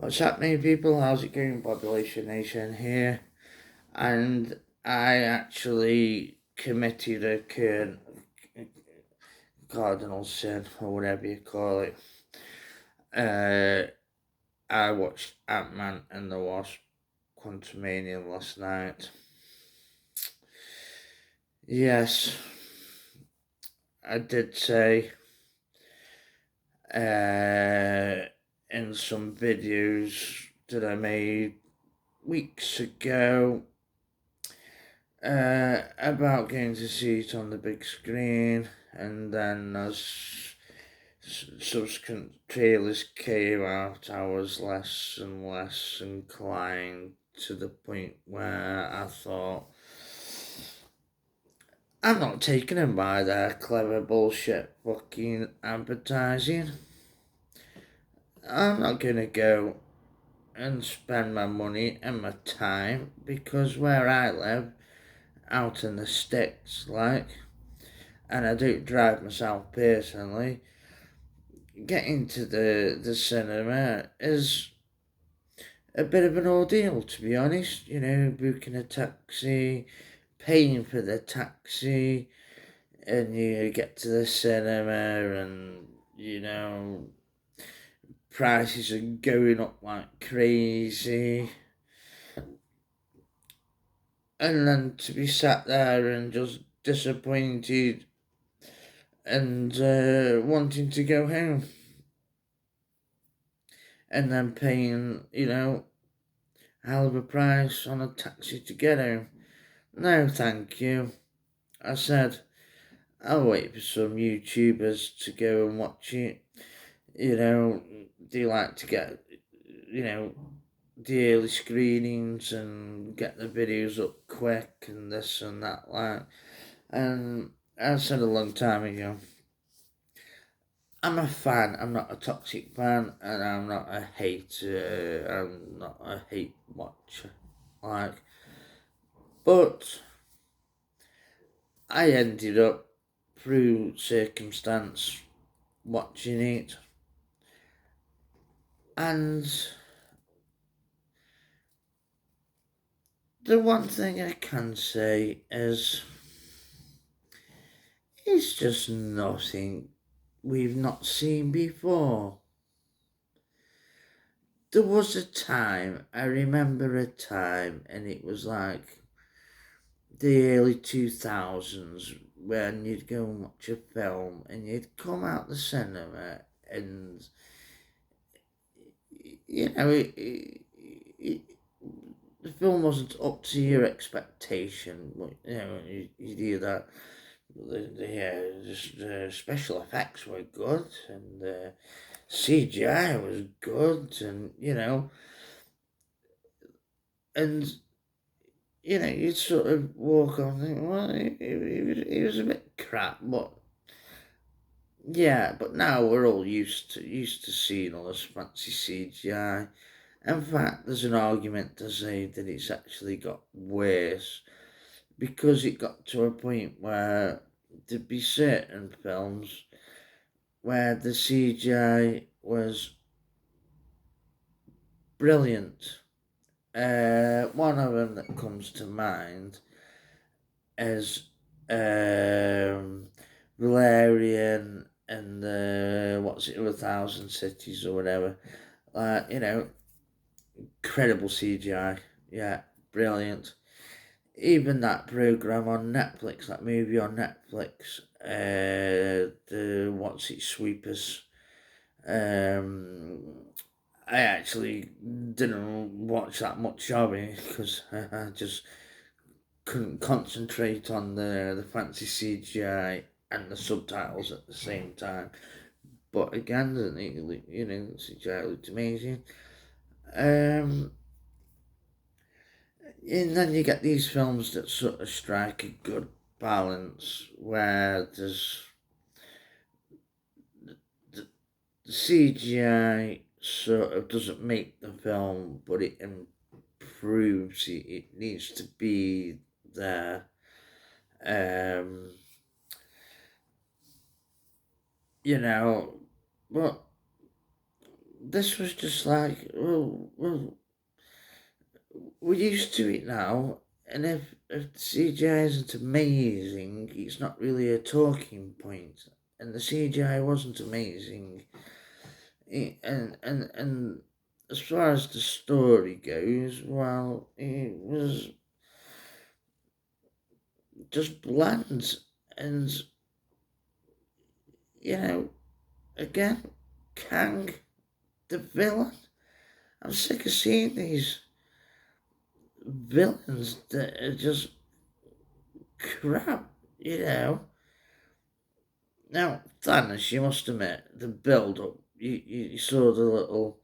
What's happening, people? How's it going, Population Nation here? And I actually committed a cardinal sin, or whatever you call it. I watched Ant-Man and the Wasp Quantumania last night. Yes, I did say in some videos that I made weeks ago about going to see it on the big screen, and then as subsequent trailers came out, I was less and less inclined, to the point where I thought, I'm not taking them by their clever bullshit fucking advertising. I'm not gonna go and spend my money and my time, because where I live, out in the sticks, and I don't drive myself personally, getting to the cinema is a bit of an ordeal, to be honest. Booking a taxi, paying for the taxi, and you get to the cinema, and prices are going up like crazy. And then to be sat there and just disappointed and wanting to go home, and then paying, a hell of a price on a taxi to get home. No, thank you. I said, I'll wait for some YouTubers to go and watch it. They like to get, the early screenings and get the videos up quick and this and that, And I said a long time ago, I'm a fan, I'm not a toxic fan, and I'm not a hater, I'm not a hate watcher. But I ended up, through circumstance, watching it, and the one thing I can say is, it's just nothing we've not seen before. There was a time, I remember a time, and it was like the early 2000s, when you'd go and watch a film and you'd come out the cinema and, the film wasn't up to your expectation. You'd hear that the special effects were good, and CGI was good, and and you'd sort of walk on and think, well, it was a bit crap, but yeah, but now we're all used to seeing all this fancy CGI. In fact, there's an argument to say that it's actually got worse, because it got to a point where there'd be certain films where the CGI was brilliant. One of them that comes to mind is Valerian and what's it, 1,000 Cities or whatever. Incredible CGI. Yeah, brilliant. Even that program on Netflix, that movie on Netflix, the What's It Sweepers. I actually didn't watch that much of it, because I just couldn't concentrate on the fancy CGI and the subtitles at the same time. But again, the CGI looked amazing. And then you get these films that sort of strike a good balance, where there's the CGI sort of doesn't make the film, but it improves it. It needs to be there. Um, but this was just like, well, we're used to it now, and if the CGI isn't amazing, it's not really a talking point. And the CGI wasn't amazing. And as far as the story goes, well, it was just bland. And, you know, again, Kang, the villain. I'm sick of seeing these villains that are just crap, you know. Now, Thanos, you must admit, the build up, you saw the little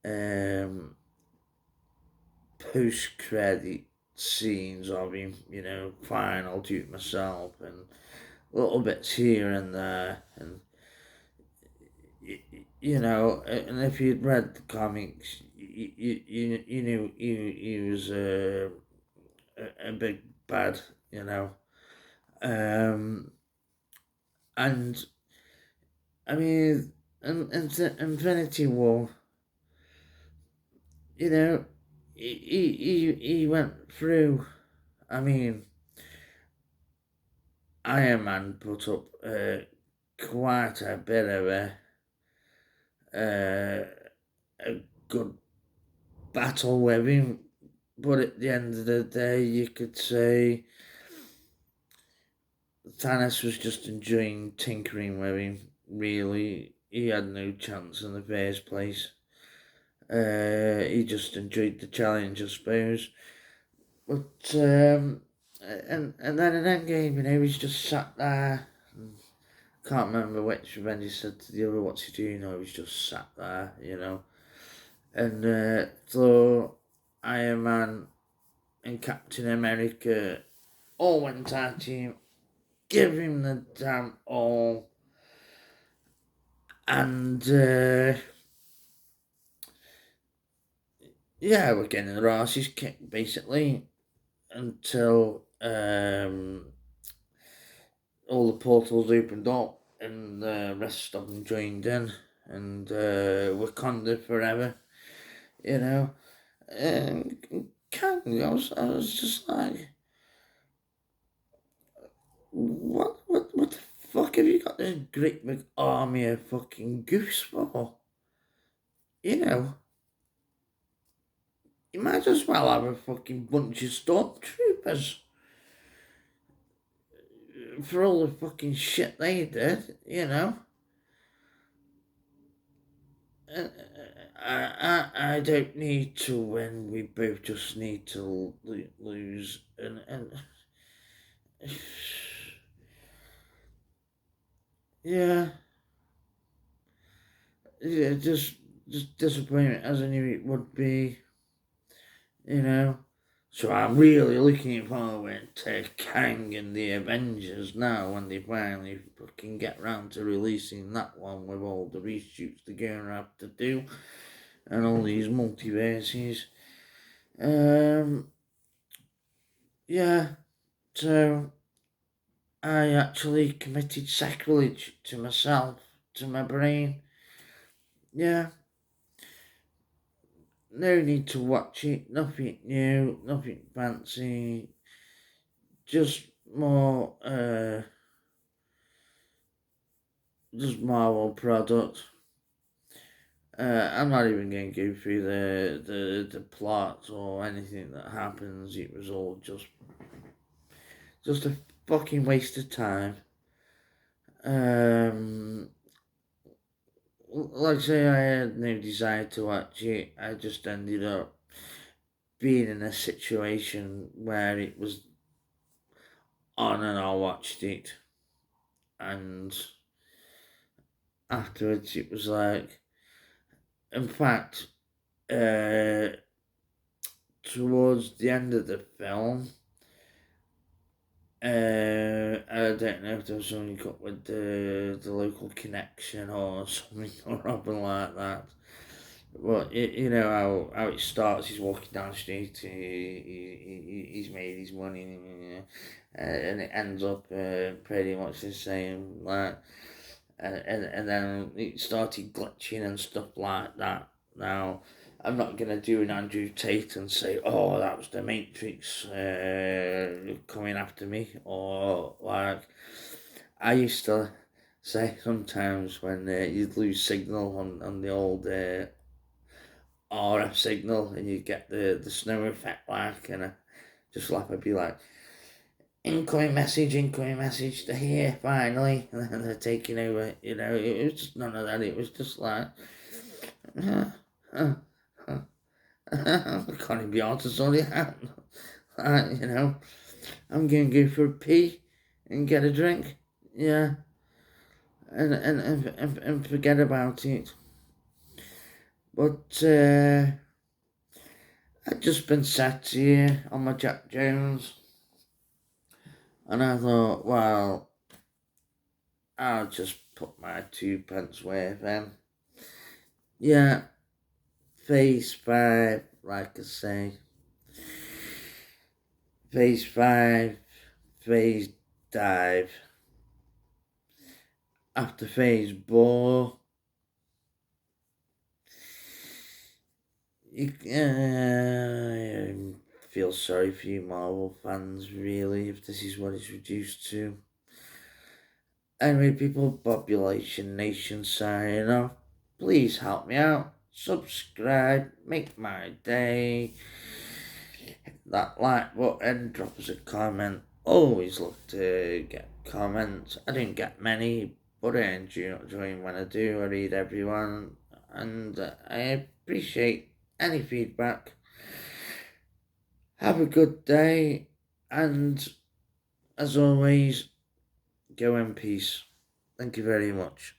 um, post credit scenes of him, fine, I'll do it myself, and little bits here and there, and and if you'd read the comics, you knew he was a big bad, you know. Um, and I mean, Infinity War, you know, he went through. I mean, Iron Man put up quite a bit of uh, a good battle with him, but at the end of the day, you could say Thanos was just enjoying tinkering with him. Really, he had no chance in the first place. He just enjoyed the challenge, I suppose. But and then in Endgame, he's just sat there. And can't remember which Avenger said to the other, "What's he doing?" He's just sat there, And Thor, Iron Man, and Captain America all went at him, give him the damn all, and yeah, we're getting their asses kicked basically until all the portals opened up and the rest of them joined in, and Wakanda forever, you know. And Kang, I was just like, what the fuck have you got this great big army of fucking goose for? You know, you might as well have a fucking bunch of stormtroopers for all the fucking shit they did, you know. Uh, I don't need to win. We both just need to lose, and yeah, yeah, just disappointment as I knew it would be, you know. So I'm really looking forward to Kang and the Avengers now when they finally fucking get round to releasing that one with all the reshoots they're going to have to do and all these multiverses. Um, yeah, so I actually committed sacrilege to myself, to my brain. Yeah, no need to watch it, nothing new, nothing fancy, just more, just Marvel product. I'm not even going to go through the plot or anything that happens. It was all just a fucking waste of time. Um, like I say, I had no desire to watch it. I just ended up being in a situation where it was on and I watched it. And afterwards, it was like, in fact, uh, towards the end of the film, I don't know if there was something got with the local connection or something or something like that. Well, you know how it starts. He's walking down the street. He's made his money, and it ends up pretty much the same. Like, and then it started glitching and stuff like that. Now, I'm not gonna do an Andrew Tate and say, "Oh, that was the Matrix coming after me," or like I used to say sometimes when you'd lose signal on the old RF signal and you get the snow effect, like, and I just laugh. I'd be like, incoming message, they're here finally, and then they're taking over. It was just none of that. It was just like, I can't even be asked to sort it out. I'm going to go for a pee and get a drink, yeah, and forget about it. But I'd just been sat here on my Jack Jones, and I thought, well, I'll just put my 2 pence worth in. Yeah, phase 5, like I say. Phase 5, phase dive. After phase 4, you feel sorry for you Marvel fans, really, if this is what it's reduced to. Anyway, people, population nation signing off. Please help me out. Subscribe, make my day. Hit that like button, drop us a comment. Always look to get comments. I didn't get many, but I enjoy when I do. I read everyone, and I appreciate any feedback. Have a good day, and as always, go in peace. Thank you very much.